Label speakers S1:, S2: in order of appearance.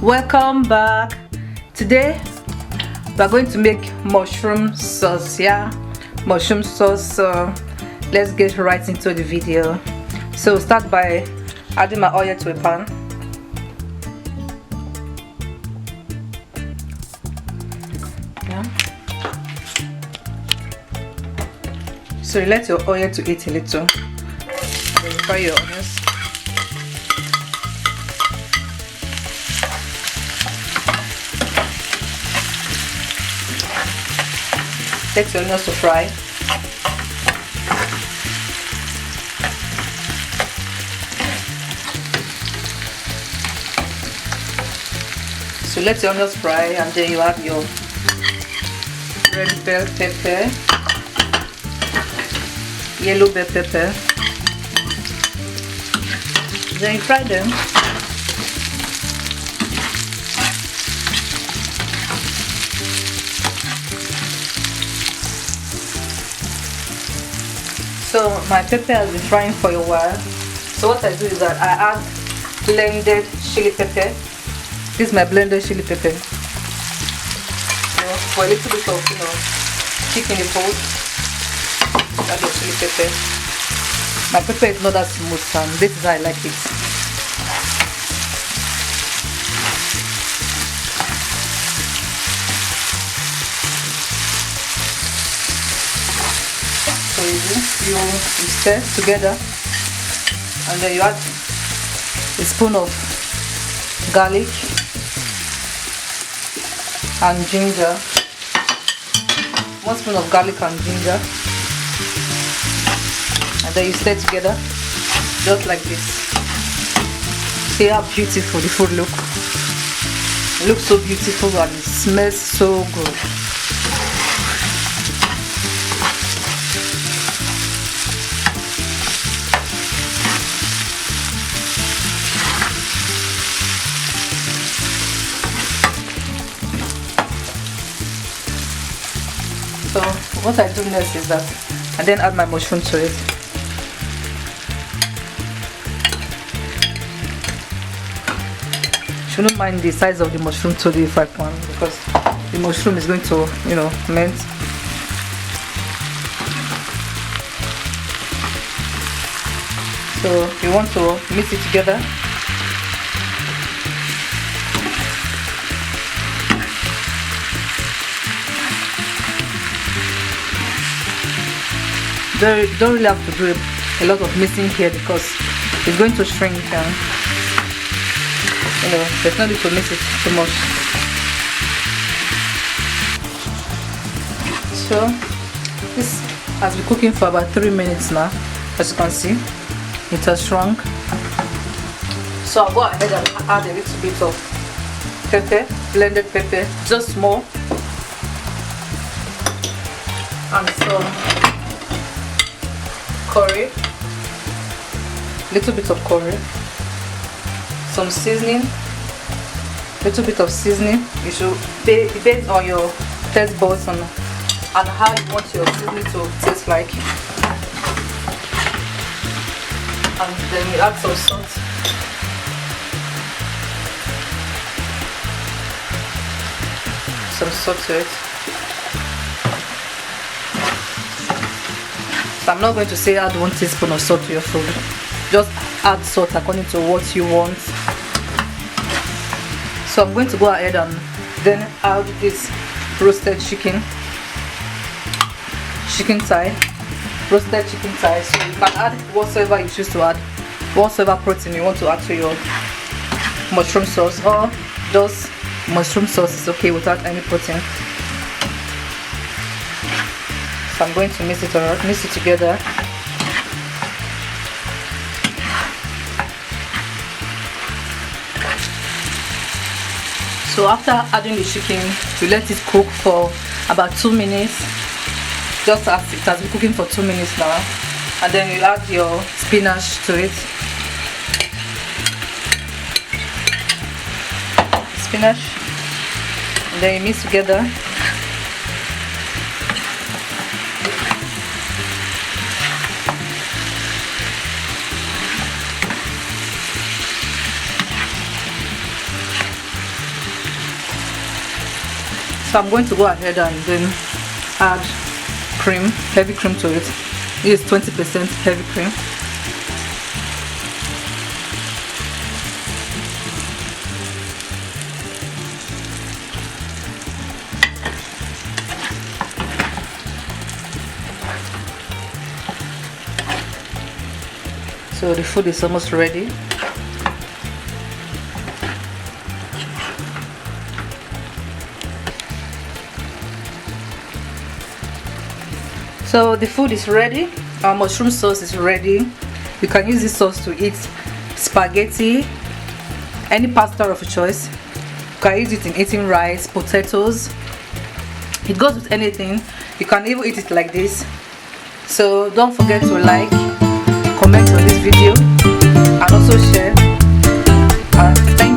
S1: Welcome back. Today we are going to make mushroom sauce. Mushroom sauce. So let's get right into the video. So start by adding my oil to a pan. So you let your oil to heat a little. Then you fry your onions. Let your onions to fry. So let your onions fry, and then you add your red bell pepper, yellow bell pepper. Then you fry them. So my pepper has been frying for a while. So what I do is that I add blended chili pepper. This is my blended chili pepper. For a little bit of chicken in pot. Add the chili pepper. My pepper is not that smooth, and this is how I like it. So you stir together, and then you add a spoon of garlic and ginger. 1 spoon of garlic and ginger, and then you stir together just like this. See how beautiful the food looks. It looks so beautiful and it smells so good. So what I do next is that I then add my mushroom to it. Shouldn't mind the size of the mushroom to the fry pan, because the mushroom is going to melt. So you want to mix it together. You don't really have to do a lot of mixing here, because it's going to shrink down. There's no need to mix it too much. So this has been cooking for about 3 minutes now. As you can see, it has shrunk. So I'll go ahead and add a little bit of pepper, blended pepper, just more, and some curry, little bit of curry, some seasoning, little bit of seasoning. You should based on your taste buds and how you want your seasoning to taste like. And then you add some salt. Some salt to it. I'm not going to say add 1 teaspoon of salt to your food. Just add salt according to what you want. So I'm going to go ahead and then add this roasted chicken thigh. Roasted chicken thigh. So you can add whatsoever you choose to add, whatsoever protein you want to add to your mushroom sauce, or just mushroom sauce is okay without any protein. So I'm going to mix it together. So after adding the chicken, you let it cook for about 2 minutes, just as it has been cooking for 2 minutes now, and then you add your spinach to it. Spinach, and then you mix together. So I'm going to go ahead and then add cream, heavy cream to it. This is 20% heavy cream. So the food is almost ready. So the food is ready. Our mushroom sauce is ready. You can use this sauce to eat spaghetti, any pasta of your choice. You can use it in eating rice, potatoes. It goes with anything. You can even eat it like this. So don't forget to like, comment on this video, and also share. Thank you.